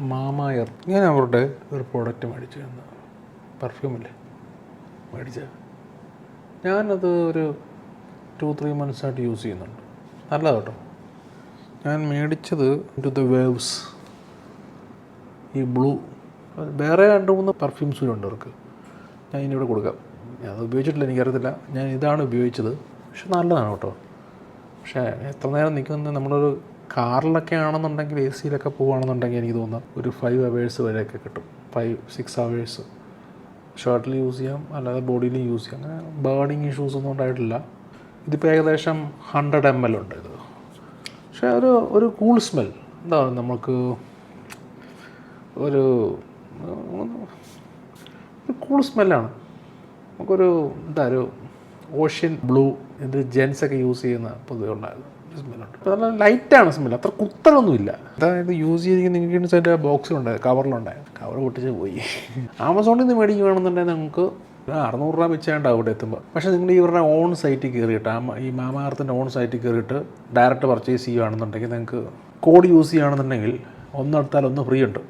മാമായർ ഞാൻ അവരുടെ ഒരു പ്രോഡക്റ്റ് മേടിച്ചു തന്ന പെർഫ്യൂമില്ലേ മേടിച്ച ഞാനത് ഒരു 2-3 മന്ത്സായിട്ട് യൂസ് ചെയ്യുന്നുണ്ട്. നല്ലതാണ് കേട്ടോ. ഞാൻ മേടിച്ചത് ദ വേവ്സ് ഈ ബ്ലൂ, വേറെ 2-3 പെർഫ്യൂംസും ഉണ്ട് അവർക്ക്. ഞാൻ ഇനിയിവിടെ കൊടുക്കാം. ഞാൻ അത് ഉപയോഗിച്ചിട്ടില്ല, എനിക്കറിയത്തില്ല. ഞാൻ ഇതാണ് ഉപയോഗിച്ചത്. പക്ഷെ നല്ലതാണ് കേട്ടോ. പക്ഷേ എത്ര നേരം നിൽക്കുന്നത്, നമ്മളൊരു കാറിലൊക്കെ ആണെന്നുണ്ടെങ്കിൽ എ സിയിലൊക്കെ പോവുകയാണെന്നുണ്ടെങ്കിൽ എനിക്ക് തോന്നുന്നു ഒരു 5 hours വരെയൊക്കെ കിട്ടും. 5-6 hours ഷർട്ടിൽ യൂസ് ചെയ്യാം, അല്ലാതെ ബോഡിയിൽ യൂസ് ചെയ്യാം. അങ്ങനെ ബേണിങ് ഇഷ്യൂസ് ഒന്നും ഉണ്ടായിട്ടില്ല. ഇതിപ്പോൾ ഏകദേശം 100 ml ഉണ്ട് ഇത്. പക്ഷേ ഒരു കൂൾ സ്മെൽ, എന്താ നമുക്ക് ഒരു കൂൾ സ്മെല്ലാണ്. നമുക്കൊരു ഒരു ഓഷ്യൻ ബ്ലൂ, ഇത് ജെൻസൊക്കെ യൂസ് ചെയ്യുന്ന പൊതുവെ ഉണ്ടായിരുന്നു സ്മെല്ലുണ്ട്. അപ്പോൾ നല്ല ലൈറ്റാണ് സ്മെല്ല്, അത്ര കുത്തലൊന്നുമില്ല. അതായത് യൂസ് ചെയ്തിരിക്കുന്ന ഇൻഗ്രീഡിയൻസ് അതിൻ്റെ ബോക്സിലുണ്ടായിരുന്നു, കവറിലുണ്ടായിരുന്നു. കവർ പൊട്ടിച്ച് പോയി. ആമസോണിൽ നിന്ന് മേടിക്കുകയാണെന്നുണ്ടെങ്കിൽ നമുക്ക് 600 രൂപ വെച്ചാണ്ടാവും ഇവിടെ എത്തുമ്പോൾ. പക്ഷേ നിങ്ങൾ ഇവരുടെ ഓൺ സൈറ്റിൽ കയറിയിട്ട് ഈ മാമാഅർത്തിൻ്റെ ഓൺ സൈറ്റിൽ കയറിയിട്ട് ഡയറക്റ്റ് പർച്ചേസ് ചെയ്യുകയാണെന്നുണ്ടെങ്കിൽ നിങ്ങൾക്ക് കോഡ് യൂസ് ചെയ്യുകയാണെന്നുണ്ടെങ്കിൽ ഒന്നെടുത്താൽ ഒന്ന് ഫ്രീ ഉണ്ട്.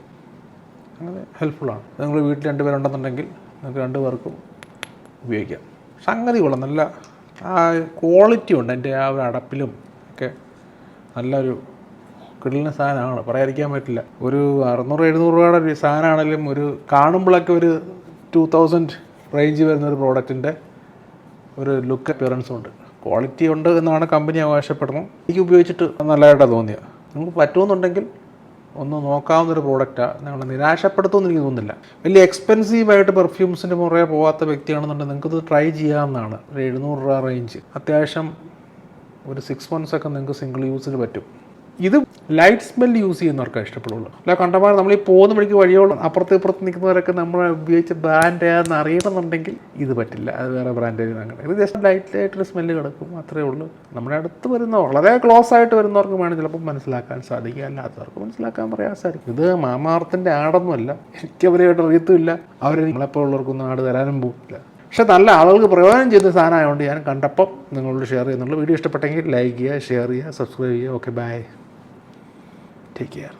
അങ്ങനെ ഹെൽപ്ഫുള്ളാണ്. നിങ്ങൾ വീട്ടിൽ 2 പേരുണ്ടെന്നുണ്ടെങ്കിൽ നിങ്ങൾക്ക് 2 പേർക്കും ഉപയോഗിക്കാം. സംഗതി കൊള്ളാം, നല്ല ക്വാളിറ്റി ഉണ്ട്. എൻ്റെ ആ ഒരു അടപ്പിലും ഒക്കെ നല്ലൊരു കിടലിന് സാധനമാണ്, പറയാതിരിക്കാൻ പറ്റില്ല. ഒരു 600-700 രൂപയുടെ ഒരു സാധനമാണെങ്കിലും ഒരു കാണുമ്പോഴൊക്കെ ഒരു 2000 റേഞ്ച് വരുന്ന ഒരു പ്രോഡക്റ്റിൻ്റെ ഒരു ലുക്ക് അപ്പിയറൻസും ഉണ്ട്. ക്വാളിറ്റി ഉണ്ട് എന്നാണ് കമ്പനി അവകാശപ്പെടുന്നത്. എനിക്ക് ഉപയോഗിച്ചിട്ട് നല്ലതായിട്ടാണ് തോന്നിയത്. നിങ്ങൾക്ക് പറ്റുമെന്നുണ്ടെങ്കിൽ ഒന്ന് നോക്കാവുന്നൊരു പ്രോഡക്റ്റാണ്. നിങ്ങൾ നിരാശപ്പെടുത്തുമെന്ന് എനിക്ക് തോന്നുന്നില്ല. വലിയ എക്സ്പെൻസീവായിട്ട് പെർഫ്യൂംസിൻ്റെ പുറകെ പോകാത്ത വ്യക്തിയാണെന്നുണ്ടെങ്കിൽ നിങ്ങൾക്കിത് ട്രൈ ചെയ്യാവുന്നതാണ്. ഒരു 700 രൂപ റേഞ്ച്, അത്യാവശ്യം ഒരു 6 months ഒക്കെ നിങ്ങൾക്ക് സിംഗിൾ യൂസിന് പറ്റും. ഇത് ലൈറ്റ് സ്മെല്ല് യൂസ് ചെയ്യുന്നവർക്കാണ് ഇഷ്ടപ്പെടുള്ളൂ. അല്ല കണ്ടമാനം നമ്മൾ ഈ പോകുന്ന വഴിക്ക് വഴിയോളം അപ്പുറത്ത് ഇപ്പുറത്ത് നിൽക്കുന്നവരൊക്കെ നമ്മൾ ഉപയോഗിച്ച ബ്രാൻഡ് ഏതെന്ന് അറിയണമെന്നുണ്ടെങ്കിൽ ഇത് പറ്റില്ല. അത് വേറെ ബ്രാൻഡ് അങ്ങനെ. ഇത് ജസ്റ്റ് ലൈറ്റായിട്ടൊരു സ്മെല്ല് കിടക്കും, അത്രയേ ഉള്ളൂ. നമ്മുടെ അടുത്ത് വരുന്ന വളരെ ക്ലോസ് ആയിട്ട് വരുന്നവർക്ക് വേണം ചിലപ്പോൾ മനസ്സിലാക്കാൻ സാധിക്കുക, അല്ലാത്തവർക്ക് മനസ്സിലാക്കാൻ പ്രയാസമായിരിക്കും. ഇത് മാമാഅർത്തിൻ്റെ ആടൊന്നുമല്ല, എനിക്ക് അവരെയായിട്ട് അറിയത്തുമില്ല. അവർ നമ്മളെപ്പോൾ ഉള്ളവർക്കൊന്നും ആട് തരാനും പോകില്ല. പക്ഷേ നല്ല ആളുകൾക്ക് പ്രയോജനം ചെയ്യുന്ന സാധനമായതുകൊണ്ട് ഞാൻ കണ്ടപ്പം നിങ്ങളോട് ഷെയർ ചെയ്യുന്നുള്ളൂ. വീഡിയോ ഇഷ്ടപ്പെട്ടെങ്കിൽ ലൈക്ക് ചെയ്യുക, ഷെയർ ചെയ്യുക, സബ്സ്ക്രൈബ് ചെയ്യുക. Okay, bye, take care.